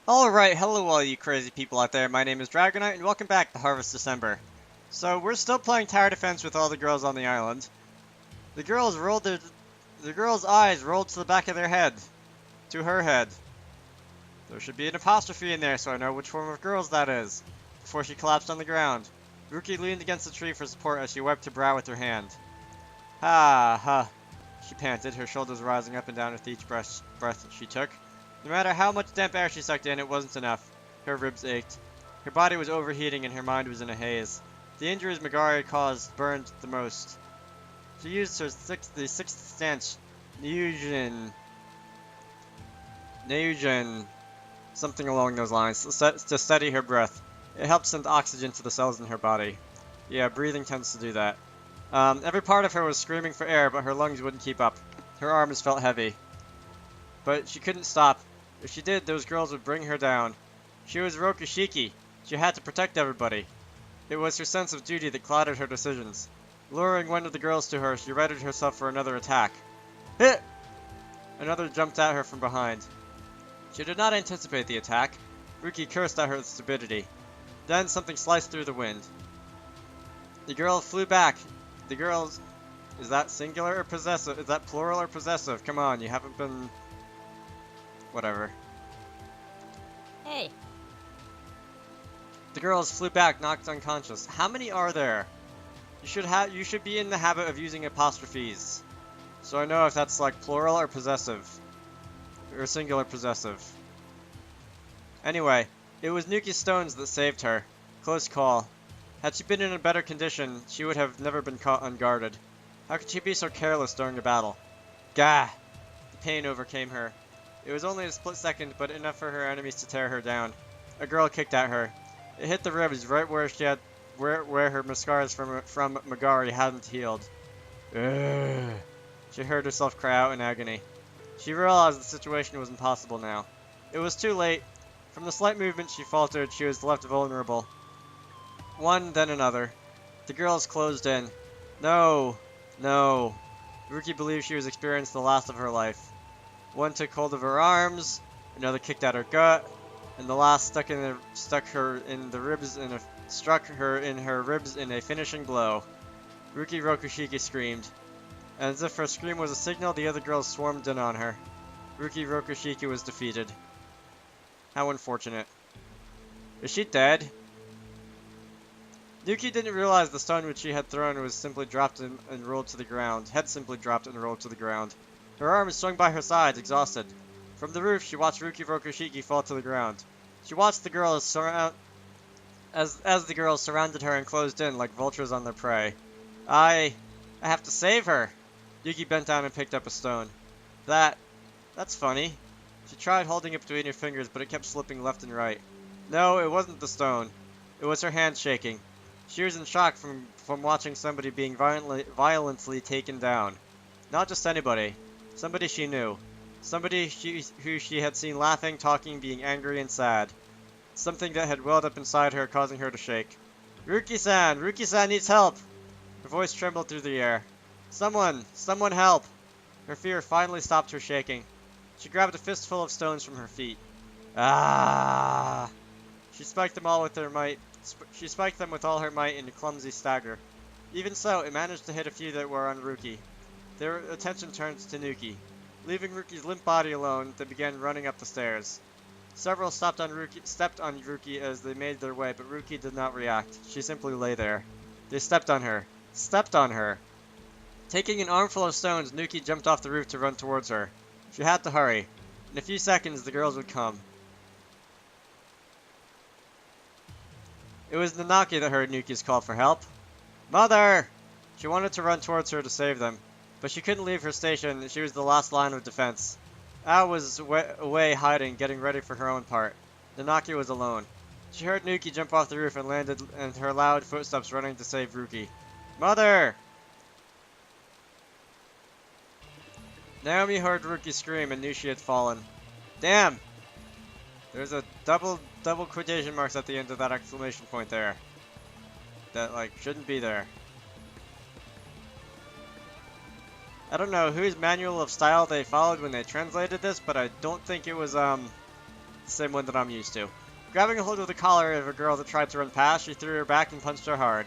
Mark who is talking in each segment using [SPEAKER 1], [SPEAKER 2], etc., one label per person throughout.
[SPEAKER 1] Alright, hello all you crazy people out there, my name is Dragonite and welcome back to Harvest December. So we're still playing tower defense with all the girls on the island. The girls' eyes rolled to the back of their head. To her head. There should be an apostrophe in there so I know which form of girls that is. Before she collapsed on the ground. Ruki leaned against the tree for support as she wiped her brow with her hand. Ha ha, she panted, her shoulders rising up and down with each breath she took. No matter how much damp air she sucked in, it wasn't enough. Her ribs ached. Her body was overheating and her mind was in a haze. The injuries Magari caused burned the most. She used the sixth sense, Neujin, something along those lines, to steady her breath. It helped send oxygen to the cells in her body. Yeah, breathing tends to do that. Every part of her was screaming for air, but her lungs wouldn't keep up. Her arms felt heavy. But she couldn't stop. If she did, those girls would bring her down. She was Rokushiki. She had to protect everybody. It was her sense of duty that clouded her decisions. Luring one of the girls to her, she readied herself for another attack. Hit! Another jumped at her from behind. She did not anticipate the attack. Ruki cursed at her stupidity. Then something sliced through the wind. The girl flew back. The girls... Is that singular or possessive? Is that plural or possessive? Come on, you haven't been... Whatever.
[SPEAKER 2] Hey.
[SPEAKER 1] The girls flew back, knocked unconscious. How many are there? You should be in the habit of using apostrophes. So I know if that's like plural or possessive. Or singular possessive. Anyway, it was Nuki's stones that saved her. Close call. Had she been in a better condition, she would have never been caught unguarded. How could she be so careless during a battle? Gah! The pain overcame her. It was only a split second, but enough for her enemies to tear her down. A girl kicked at her. It hit the ribs right where where her scars from Magari hadn't healed. Ugh. She heard herself cry out in agony. She realized the situation was impossible now. It was too late. From the slight movement she faltered, she was left vulnerable. One, then another. The girls closed in. No. No. Ruki believed she was experiencing the last of her life. One took hold of her arms, another kicked at her gut, and the last struck her in her ribs in a finishing blow. Ruki Rokushiki screamed. As if her scream was a signal, the other girls swarmed in on her. Ruki Rokushiki was defeated. How unfortunate. Is she dead? Nuki didn't realize the stone which she had thrown was simply dropped and rolled to the ground. Her arms swung by her sides, exhausted. From the roof, she watched Ruki Rokushiki fall to the ground. She watched the girls as the girls surrounded her and closed in like vultures on their prey. I have to save her. Yuki bent down and picked up a stone. That's funny. She tried holding it between her fingers, but it kept slipping left and right. No, it wasn't the stone. It was her hand shaking. She was in shock from watching somebody being violently taken down. Not just anybody. Somebody she knew. Somebody who she had seen laughing, talking, being angry and sad. Something that had welled up inside her, causing her to shake. Ruki-san! Ruki-san needs help! Her voice trembled through the air. Someone help! Her fear finally stopped her shaking. She grabbed a fistful of stones from her feet. Ah! She spiked them all with her might. She spiked them with all her might in a clumsy stagger. Even so, it managed to hit a few that were on Ruki. Their attention turned to Nuki. Leaving Ruki's limp body alone, they began running up the stairs. Several stepped on Ruki as they made their way, but Ruki did not react. She simply lay there. They stepped on her. Taking an armful of stones, Nuki jumped off the roof to run towards her. She had to hurry. In a few seconds, the girls would come. It was Nanaki that heard Nuki's call for help. Mother! She wanted to run towards her to save them, but she couldn't leave her station. She was the last line of defense. Ao was away hiding, getting ready for her own part. Nanaki was alone. She heard Nuki jump off the roof and landed, and her loud footsteps running to save Ruki. Mother! Naomi heard Ruki scream and knew she had fallen. Damn! There's a double quotation marks at the end of that exclamation point there. That, like, shouldn't be there. I don't know whose manual of style they followed when they translated this, but I don't think it was, the same one that I'm used to. Grabbing a hold of the collar of a girl that tried to run past, she threw her back and punched her hard.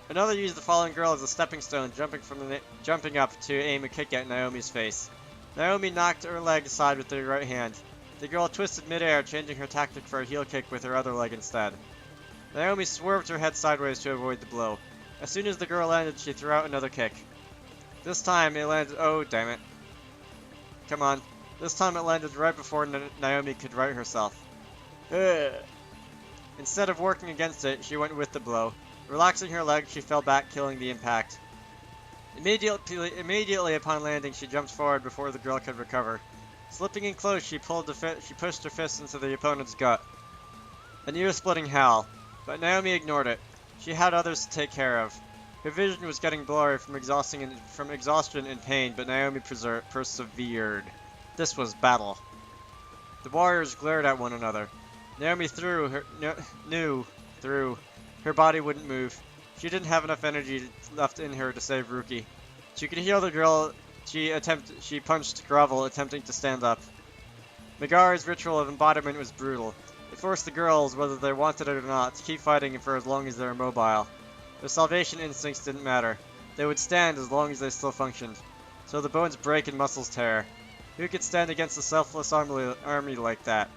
[SPEAKER 1] Another used the fallen girl as a stepping stone, jumping up to aim a kick at Naomi's face. Naomi knocked her leg aside with her right hand. The girl twisted midair, changing her tactic for a heel kick with her other leg instead. Naomi swerved her head sideways to avoid the blow. As soon as the girl landed, she threw out another kick. This time it landed— oh, damn it. Come on. This time it landed right before Naomi could right herself. Ugh. Instead of working against it, she went with the blow. Relaxing her leg, she fell back, killing the impact. Immediately upon landing, she jumped forward before the girl could recover. Slipping in close, she pushed her fist into the opponent's gut. An ear-splitting howl, but Naomi ignored it. She had others to take care of. Her vision was getting blurry from exhaustion and pain, but Naomi persevered. This was battle. The warriors glared at one another. Naomi knew her body wouldn't move. She didn't have enough energy left in her to save Ruki. She could heal the girl. She punched gravel, attempting to stand up. Megari's ritual of embodiment was brutal. It forced the girls, whether they wanted it or not, to keep fighting for as long as they were mobile. Their salvation instincts didn't matter. They would stand as long as they still functioned. So the bones break and muscles tear. Who could stand against a selfless army like that?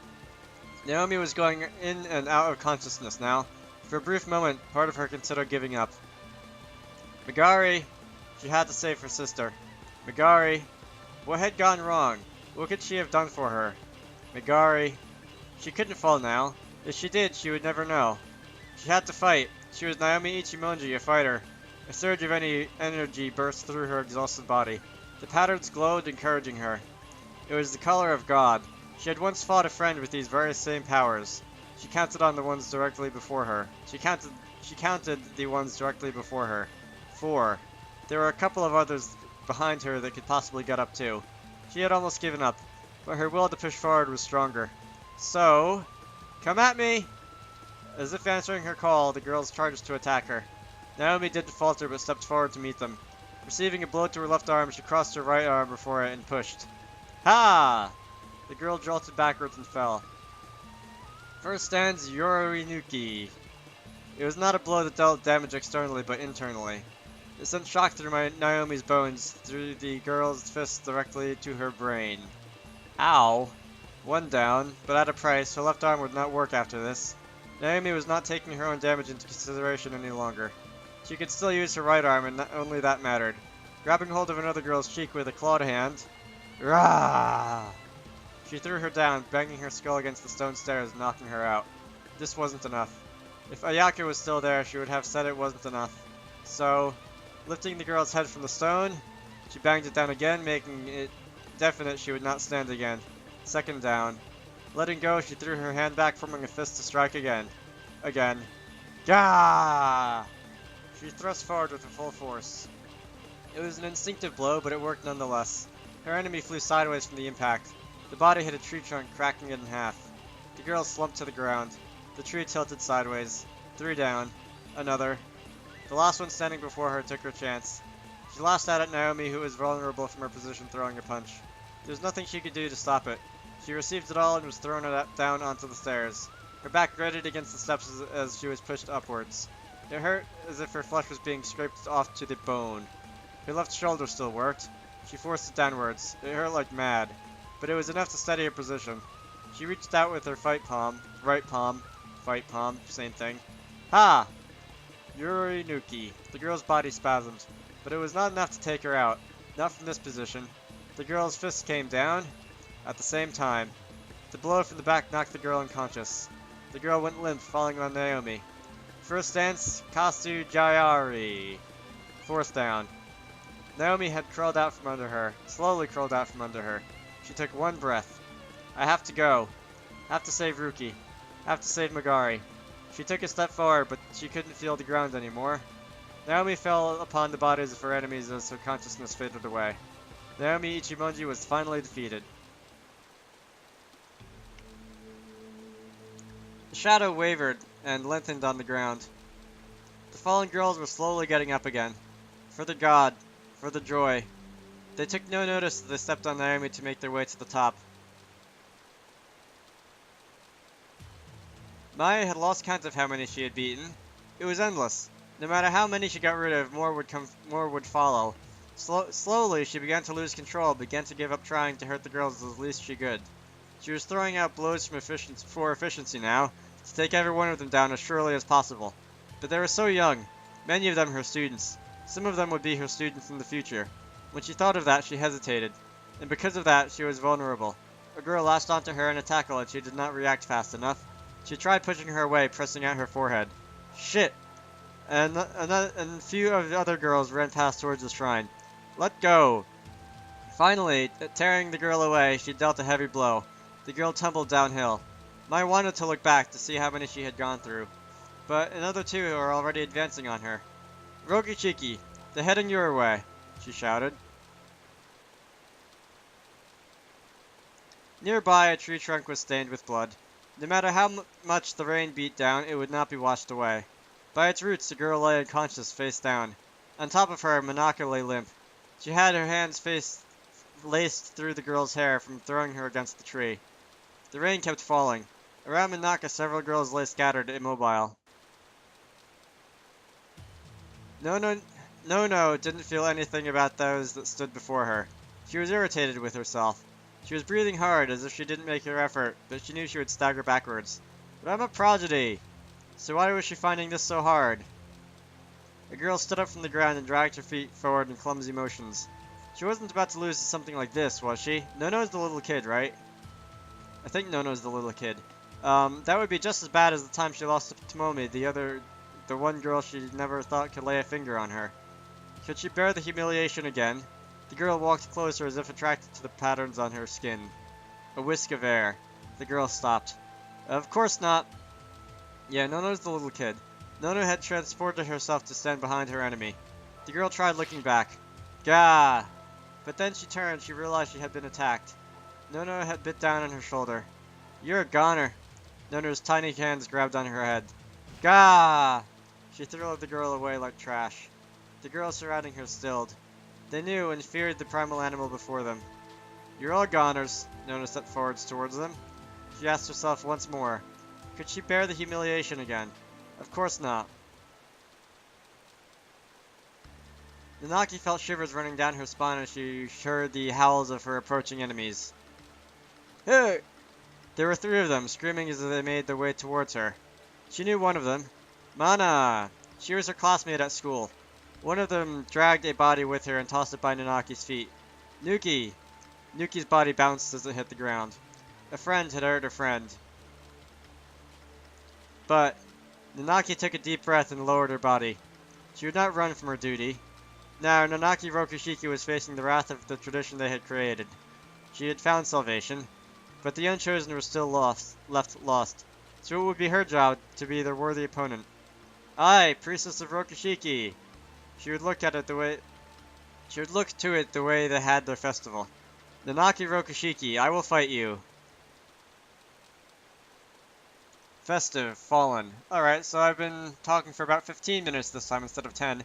[SPEAKER 1] Naomi was going in and out of consciousness now. For a brief moment, part of her considered giving up. Megari! She had to save her sister. Megari! What had gone wrong? What could she have done for her? Megari! She couldn't fall now. If she did, she would never know. She had to fight. She was Naomi Ichimonji, a fighter. A surge of energy burst through her exhausted body. The patterns glowed, encouraging her. It was the color of God. She had once fought a friend with these very same powers. She counted on the ones directly before her. She counted the ones directly before her. 4. There were a couple of others behind her that could possibly get up too. She had almost given up, but her will to push forward was stronger. So, come at me! As if answering her call, the girls charged to attack her. Naomi didn't falter but stepped forward to meet them. Receiving a blow to her left arm, she crossed her right arm before it and pushed. Ha! The girl jolted backwards and fell. First stands Yorinoki. It was not a blow that dealt damage externally, but internally. It sent shock through Naomi's bones, through the girl's fist directly to her brain. Ow! One down, but at a price. Her left arm would not work after this. Naomi was not taking her own damage into consideration any longer. She could still use her right arm, and only that mattered. Grabbing hold of another girl's cheek with a clawed hand, rah! She threw her down, banging her skull against the stone stairs, knocking her out. This wasn't enough. If Ayaka was still there, she would have said it wasn't enough. So, lifting the girl's head from the stone, she banged it down again, making it definite she would not stand again. Second down. Letting go, she threw her hand back, forming a fist to strike again. Again. Gah! She thrust forward with her full force. It was an instinctive blow, but it worked nonetheless. Her enemy flew sideways from the impact. The body hit a tree trunk, cracking it in half. The girl slumped to the ground. The tree tilted sideways. 3 down. Another. The last one standing before her took her chance. She lashed out at Naomi, who was vulnerable from her position, throwing a punch. There was nothing she could do to stop it. She received it all and was thrown down onto the stairs. Her back grated against the steps as she was pushed upwards. It hurt as if her flesh was being scraped off to the bone. Her left shoulder still worked. She forced it downwards. It hurt like mad, but it was enough to steady her position. She reached out with her right palm, fight palm, same thing. Ha! Yorinoki. The girl's body spasmed, but it was not enough to take her out. Not from this position. The girl's fist came down. At the same time, the blow from the back knocked the girl unconscious. The girl went limp, falling on Naomi. First stance, Kasu Jayari. 4th down. Naomi had crawled out from under her, slowly crawled out from under her. She took one breath. I have to go. Have to save Ruki. Have to save Megari. She took a step forward, but she couldn't feel the ground anymore. Naomi fell upon the bodies of her enemies as her consciousness faded away. Naomi Ichimonji was finally defeated. The shadow wavered and lengthened on the ground. The fallen girls were slowly getting up again. For the god, for the joy. They took no notice as they stepped on Naomi to make their way to the top. Maya had lost count of how many she had beaten. It was endless. No matter how many she got rid of, more would follow. Slowly, she began to lose control, began to give up trying to hurt the girls as least she could. She was throwing out blows for efficiency now, to take every one of them down as surely as possible. But they were so young, many of them her students. Some of them would be her students in the future. When she thought of that, she hesitated, and because of that, she was vulnerable. A girl lashed onto her in a tackle and she did not react fast enough. She tried pushing her away, pressing out her forehead. Shit! And a few of the other girls ran past towards the shrine. Let go! Finally, tearing the girl away, she dealt a heavy blow. The girl tumbled downhill. Mai wanted to look back to see how many she had gone through, but another two were already advancing on her. Rokichiki, they're heading your way, she shouted. Nearby, a tree trunk was stained with blood. No matter how much the rain beat down, it would not be washed away. By its roots, the girl lay unconscious, face down. On top of her, Manaka lay limp. She had her hands laced through the girl's hair from throwing her against the tree. The rain kept falling. Around Manaka, several girls lay scattered, immobile. No, didn't feel anything about those that stood before her. She was irritated with herself. She was breathing hard, as if she didn't make her effort, but she knew she would stagger backwards. But I'm a prodigy! So why was she finding this so hard? A girl stood up from the ground and dragged her feet forward in clumsy motions. She wasn't about to lose to something like this, was she? Nono's the little kid, right? I think Nono's the little kid. That would be just as bad as the time she lost to Tomomi, the one girl she never thought could lay a finger on her. Could she bear the humiliation again? The girl walked closer as if attracted to the patterns on her skin. A whisk of air. The girl stopped. Of course not. Yeah, Nono's the little kid. Nono had transported herself to stand behind her enemy. The girl tried looking back. Gah! But then she turned, she realized she had been attacked. Nono had bit down on her shoulder. You're a goner. Nono's tiny hands grabbed on her head. Gah! She threw the girl away like trash. The girls surrounding her stilled. They knew and feared the primal animal before them. You're all goners, Nono stepped forwards towards them. She asked herself once more, could she bear the humiliation again? Of course not. Nanaki felt shivers running down her spine as she heard the howls of her approaching enemies. Hey! There were three of them, screaming as they made their way towards her. She knew one of them. Mana! She was her classmate at school. One of them dragged a body with her and tossed it by Nanaki's feet. Nuki! Nuki's body bounced as it hit the ground. A friend had hurt a friend. But Nanaki took a deep breath and lowered her body. She would not run from her duty. Now, Nanaki Rokushiki was facing the wrath of the tradition they had created. She had found salvation, but the Unchosen were still left lost. So it would be her job to be their worthy opponent. I, Priestess of Rokushiki! She would look to it the way they had their festival. Nanaki Rokushiki, I will fight you. Festive, fallen. Alright, so I've been talking for about 15 minutes this time instead of 10.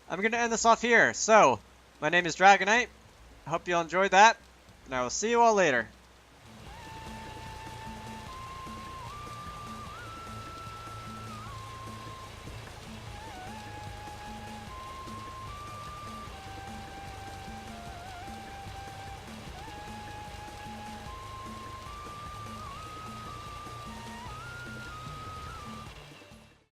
[SPEAKER 1] I'm going to end this off here. So, my name is Dragonite. I hope you all enjoyed that, and I will see you all later.